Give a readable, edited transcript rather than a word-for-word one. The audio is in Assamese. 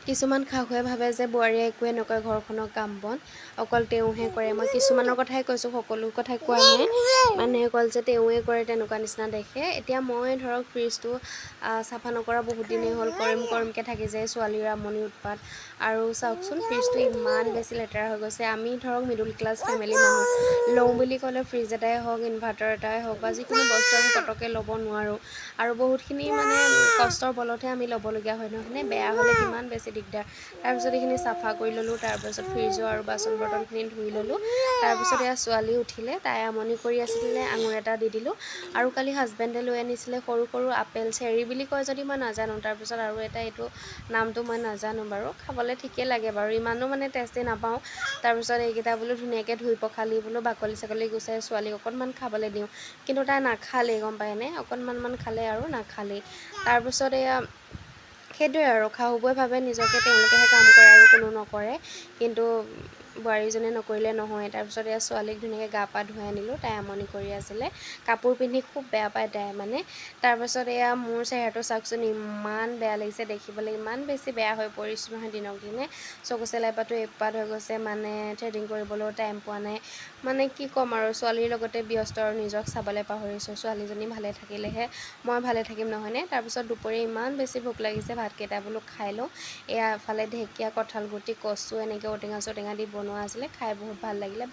কিছুমান শাহুৱে ভাবে যে বোৱাৰীয়ে একোৱে নকৰে ঘৰখনৰ কাম বন, অকল তেওঁহে কৰে। মই কিছুমানৰ কথাই কৈছোঁ, সকলো কথাই কোৱা নাই। মানে অকল যে তেওঁৱে কৰে তেনেকুৱা নিচিনা দেখে। এতিয়া মই ধৰক ফ্ৰিজটো চাফা নকৰা বহুত দিনেই হ'ল, কৰিমকৈ থাকি যায়, ছোৱালীৰ আমনি উৎপাত। আৰু চাওকচোন ফ্ৰিজটো ইমান বেছি লেতেৰা হৈ গৈছে। আমি ধৰক মিডল ক্লাছ ফেমিলি মানুহ, লওঁ বুলি ক'লে ফ্ৰিজ এটাই হওক, ইনভাৰ্টাৰ এটাই হওক বা যিকোনো বস্তু আমি পটককৈ ল'ব নোৱাৰোঁ। আৰু বহুতখিনি মানে কষ্টৰ বলতহে আমি ল'বলগীয়া হয় নহয়নে? বেয়া হ'লে কিমান বেছি দিগদাৰ। তাৰপিছত এইখিনি চাফা কৰি ল'লোঁ, তাৰপিছত ফ্ৰিজৰ আৰু বাচন বৰ্তনখিনি ধুই ল'লোঁ। তাৰপিছত এয়া ছোৱালী উঠিলে, তাই আমনি কৰি আছিলে, আঙুৰ এটা দি দিলোঁ। আৰু কালি হাজবেণ্ডে লৈ আনিছিলে সৰু সৰু আপেল, চেৰী বুলি কয় যদি মই নাজানো। তাৰপিছত আৰু এটা এইটো নামটো মই নাজানো বাৰু, খাবলৈ ঠিকেই লাগে বাৰু, ইমানো মানে টেষ্টি নাপাওঁ। তাৰপিছত এইকেইটা বোলো ধুনীয়াকৈ ধুই পখালি বোলো বাকলি চাকলি গুচাই ছোৱালীক অকণমান খাবলৈ দিওঁ। কিন্তু তাই নাখালেই, গম পায়নে? অকণমান খালে আৰু নাখালেই। তাৰপিছত এয়া সেইটোৱে আৰু, শাহুবোৰে ভাবে নিজকে তেওঁলোকেহে কাম কৰে আৰু কোনো নকৰে, কিন্তু বোৱাৰীজনীয়ে নকৰিলে নহয়। তাৰপিছত এয়া ছোৱালীক ধুনীয়াকৈ গা পা ধুৱাই আনিলোঁ, তাই আমনি কৰি আছিলে। কাপোৰ পিন্ধি খুব বেয়া পায় তাই মানে। তাৰপাছত এয়া মোৰ চেহেৰাটো চাওকচোন, ইমান বেয়া লাগিছে দেখিবলৈ, ইমান বেছি বেয়া হৈ পৰিছোঁ নহয় দিনক দিনে। চকু চেলেপাটো এপাত হৈ গৈছে, মানে থ্ৰেডিং কৰিবলৈও টাইম পোৱা নাই। মানে কি ক'ম আৰু, ছোৱালীৰ লগতে ব্যস্ত আৰু নিজক চাবলৈ পাহৰিছোঁ। ছোৱালীজনী ভালে থাকিলেহে মই ভালে থাকিম নহয়নে? তাৰপিছত দুপৰীয়া ইমান বেছি ভোক লাগিছে, ভাতকেইটা বোলো খাই লওঁ। এয়া এফালে ঢেকীয়া, কঁঠাল গুটি, কচু এনেকৈ ঔটেঙা চৌটেঙা দি বনোৱা আছিলে, খাই বহুত ভাল লাগিলে।